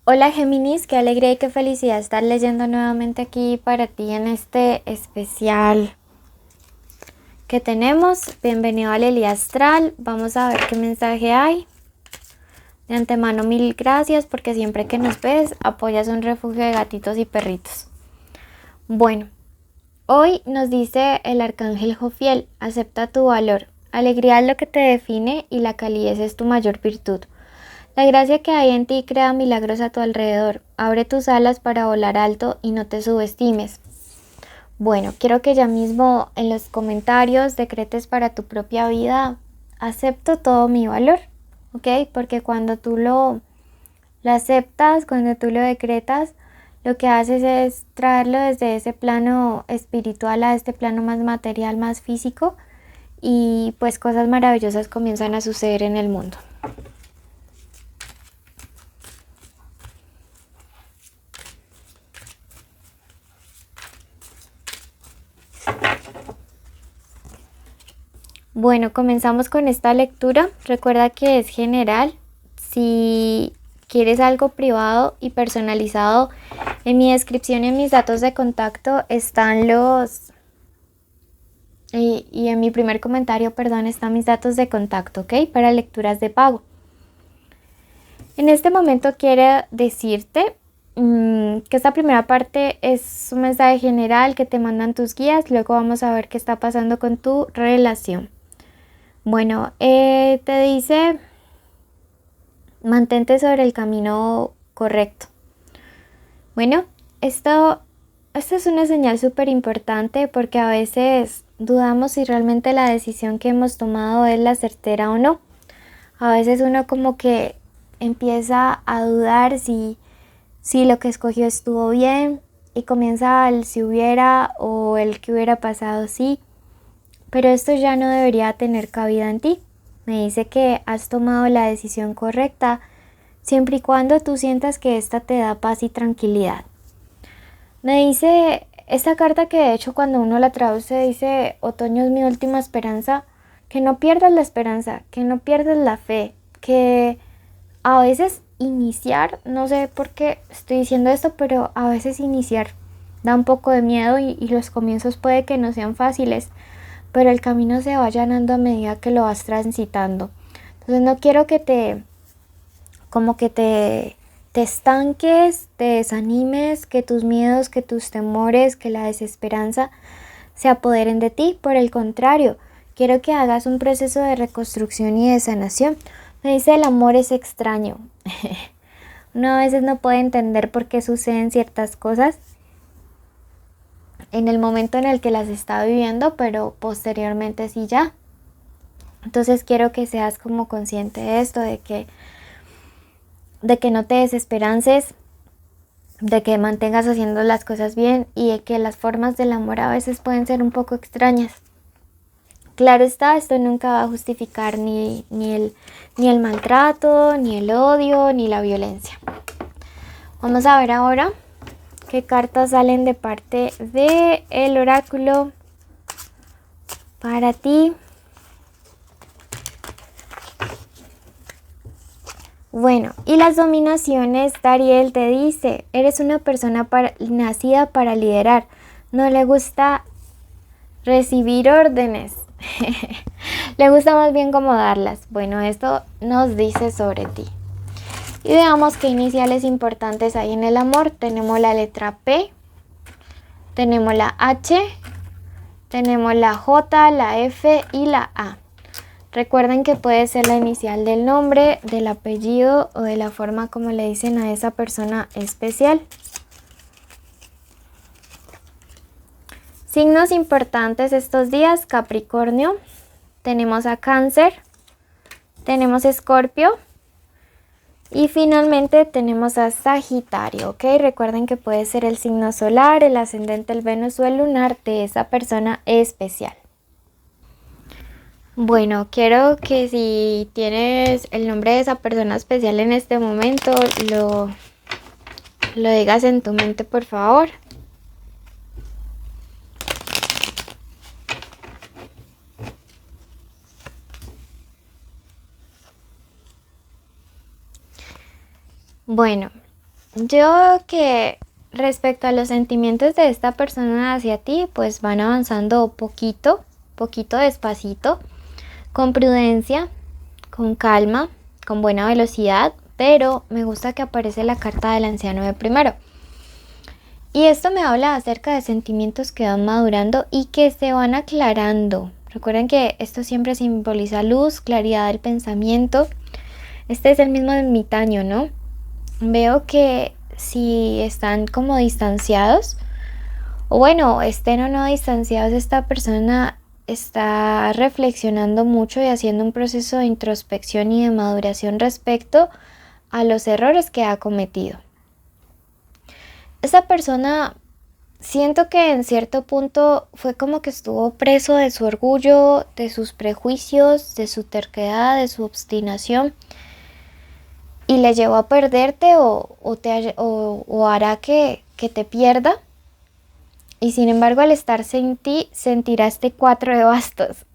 Hola Géminis, qué alegría y qué felicidad estar leyendo nuevamente aquí para ti en este especial que tenemos. Bienvenido a Lely Astral, vamos a ver qué mensaje hay. De antemano mil gracias porque siempre que nos ves apoyas un refugio de gatitos y perritos. Bueno, hoy nos dice el arcángel Jofiel, acepta tu valor, alegría es lo que te define y la calidez es tu mayor virtud. La gracia que hay en ti crea milagros a tu alrededor. Abre tus alas para volar alto y no te subestimes. Bueno, quiero que ya mismo en los comentarios decretes para tu propia vida, acepto todo mi valor, ¿ok? Porque cuando tú lo aceptas, cuando tú lo decretas, lo que haces es traerlo desde ese plano espiritual a este plano más material, más físico, y pues cosas maravillosas comienzan a suceder en el mundo. Bueno, comenzamos con esta lectura. Recuerda que es general. Si quieres algo privado y personalizado, en mi descripción y en mis datos de contacto están los... Y en mi primer comentario, perdón, están mis datos de contacto, ¿ok? Para lecturas de pago. En este momento quiero decirte que esta primera parte es un mensaje general que te mandan tus guías. Luego vamos a ver qué está pasando con tu relación. Bueno, te dice, mantente sobre el camino correcto. Bueno, esto es una señal súper importante porque a veces dudamos si realmente la decisión que hemos tomado es la certera o no. A veces uno como que empieza a dudar si lo que escogió estuvo bien y comienza el si hubiera o el que hubiera pasado sí. Pero esto ya no debería tener cabida en ti. Me dice que has tomado la decisión correcta siempre y cuando tú sientas que esta te da paz y tranquilidad. Me dice esta carta que de hecho cuando uno la traduce dice otoño es mi última esperanza, que no pierdas la esperanza, que no pierdas la fe, que a veces iniciar, no sé por qué estoy diciendo esto, pero a veces iniciar da un poco de miedo y los comienzos puede que no sean fáciles, pero el camino se va allanando a medida que lo vas transitando. Entonces no quiero que te estanques, te desanimes, que tus miedos, que tus temores, que la desesperanza se apoderen de ti. Por el contrario, quiero que hagas un proceso de reconstrucción y de sanación. Me dice el amor es extraño. Uno a veces no puede entender por qué suceden ciertas cosas en el momento en el que las está viviendo, pero posteriormente sí ya. Entonces quiero que seas como consciente de esto, de que no te desesperances, de que mantengas haciendo las cosas bien y de que las formas del amor a veces pueden ser un poco extrañas. Claro está, esto nunca va a justificar ni el maltrato, ni el odio, ni la violencia. Vamos a ver ahora qué cartas salen de parte del oráculo para ti. Bueno, y las dominaciones, Dariel te dice, eres una persona nacida para liderar, no le gusta recibir órdenes, le gusta más bien como darlas. Bueno, esto nos dice sobre ti. Y veamos qué iniciales importantes hay en el amor. Tenemos la letra P, tenemos la H, tenemos la J, la F y la A. Recuerden que puede ser la inicial del nombre, del apellido o de la forma como le dicen a esa persona especial. Signos importantes estos días: Capricornio, tenemos a Cáncer, tenemos Escorpio y finalmente tenemos a Sagitario, ¿ok? Recuerden que puede ser el signo solar, el ascendente, el Venus o el lunar de esa persona especial. Bueno, quiero que si tienes el nombre de esa persona especial en este momento, lo digas en tu mente, por favor. Bueno, Yo que respecto a los sentimientos de esta persona hacia ti, pues van avanzando poquito, poquito despacito, con prudencia, con calma, con buena velocidad, pero me gusta que aparece la carta del anciano de primero. Y esto me habla acerca de sentimientos que van madurando y que se van aclarando. Recuerden que esto siempre simboliza luz, claridad del pensamiento. Este es el mismo ermitaño, ¿no? Veo que si están como distanciados, o bueno, estén o no distanciados, esta persona está reflexionando mucho y haciendo un proceso de introspección y de maduración respecto a los errores que ha cometido. Esta persona siento que en cierto punto fue como que estuvo preso de su orgullo, de sus prejuicios, de su terquedad, de su obstinación y le llevó a perderte o hará que te pierda. Y sin embargo, al estar sin ti, sentirá este 4 de bastos.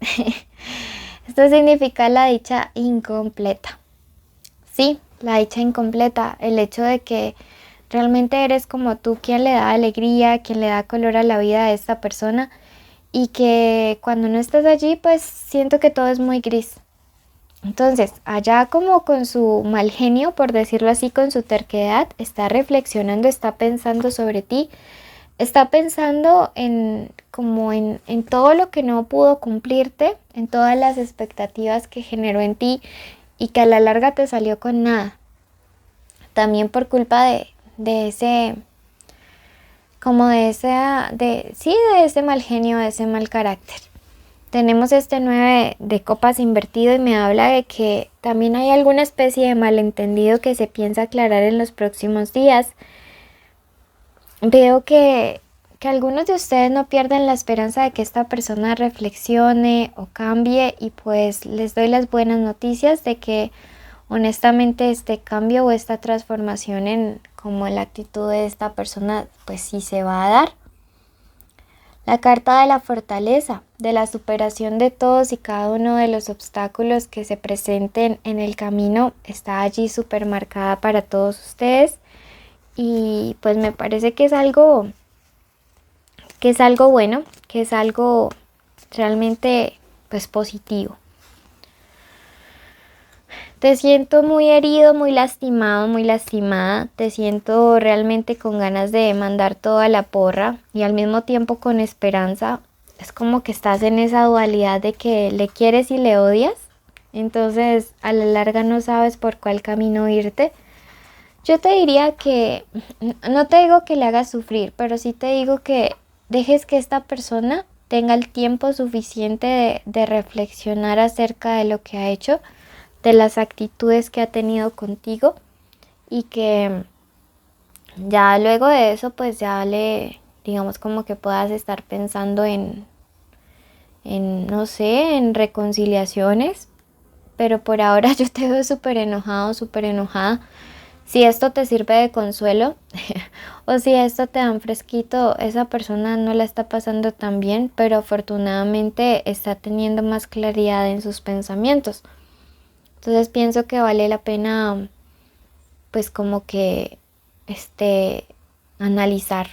Esto significa la dicha incompleta. Sí, la dicha incompleta. El hecho de que realmente eres como tú quien le da alegría, quien le da color a la vida de esta persona. Y que cuando no estás allí, pues siento que todo es muy gris. Entonces, allá como con su mal genio, por decirlo así, con su terquedad, está reflexionando, está pensando sobre ti, está pensando en todo lo que no pudo cumplirte, en todas las expectativas que generó en ti y que a la larga te salió con nada. También por culpa de ese, como de ese mal genio, de ese mal carácter. Tenemos este 9 de copas invertido y me habla de que también hay alguna especie de malentendido que se piensa aclarar en los próximos días. Veo que algunos de ustedes no pierden la esperanza de que esta persona reflexione o cambie y pues les doy las buenas noticias de que honestamente este cambio o esta transformación en como la actitud de esta persona pues sí se va a dar. La carta de la fortaleza, de la superación de todos y cada uno de los obstáculos que se presenten en el camino, está allí súper marcada para todos ustedes. Y pues me parece que es algo bueno, que es algo realmente pues positivo. Te siento muy herido, muy lastimado, muy lastimada. Te siento realmente con ganas de mandar toda la porra y al mismo tiempo con esperanza. Es como que estás en esa dualidad de que le quieres y le odias. Entonces a la larga no sabes por cuál camino irte. Yo te diría que, no te digo que le hagas sufrir, pero sí te digo que dejes que esta persona tenga el tiempo suficiente de reflexionar acerca de lo que ha hecho, de las actitudes que ha tenido contigo y que ya luego de eso pues ya digamos como que puedas estar pensando no sé, en reconciliaciones, pero por ahora yo te veo súper enojado, súper enojada. Si esto te sirve de consuelo o si esto te da un fresquito, esa persona no la está pasando tan bien, pero afortunadamente está teniendo más claridad en sus pensamientos. Entonces pienso que vale la pena pues como que analizar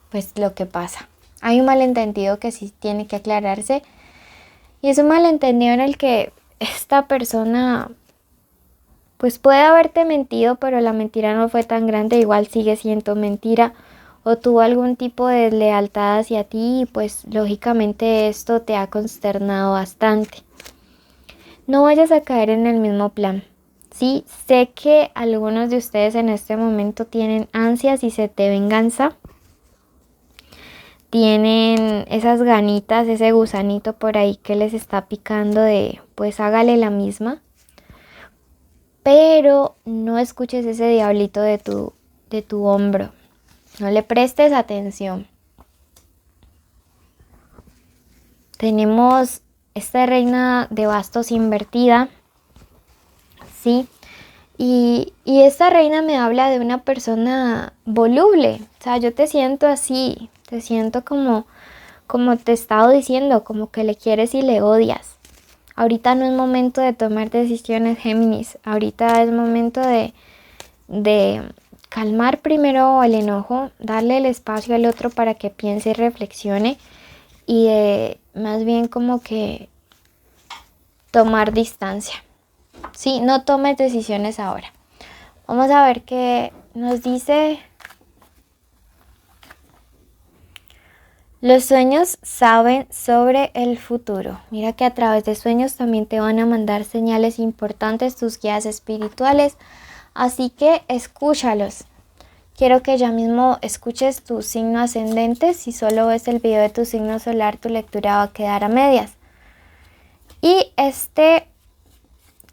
pues lo que pasa. Hay un malentendido que sí tiene que aclararse y es un malentendido en el que esta persona pues puede haberte mentido, pero la mentira no fue tan grande, igual sigue siendo mentira, o tuvo algún tipo de lealtad hacia ti y pues lógicamente esto te ha consternado bastante. No vayas a caer en el mismo plan. Sí, sé que algunos de ustedes en este momento tienen ansias y sed de venganza. Tienen esas ganitas, ese gusanito por ahí que les está picando de pues hágale la misma. Pero no escuches ese diablito de tu hombro. No le prestes atención. Tenemos esta reina de bastos invertida. Sí. Y esta reina me habla de una persona voluble. O sea, yo te siento así. Te siento como te he estado diciendo, como que le quieres y le odias. Ahorita no es momento de tomar decisiones, Géminis. Ahorita es momento de calmar primero el enojo, darle el espacio al otro para que piense y reflexione y de más bien como que tomar distancia. Sí, no tomes decisiones ahora. Vamos a ver qué nos dice. Los sueños saben sobre el futuro. Mira que a través de sueños también te van a mandar señales importantes tus guías espirituales. Así que escúchalos. Quiero que ya mismo escuches tu signo ascendente. Si solo ves el video de tu signo solar, tu lectura va a quedar a medias. Y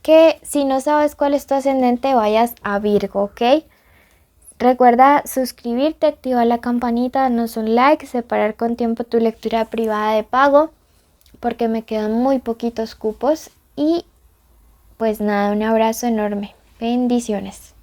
que si no sabes cuál es tu ascendente, vayas a Virgo, ¿ok? Recuerda suscribirte, activar la campanita, darnos un like, separar con tiempo tu lectura privada de pago, porque me quedan muy poquitos cupos. Y pues nada, un abrazo enorme. Bendiciones.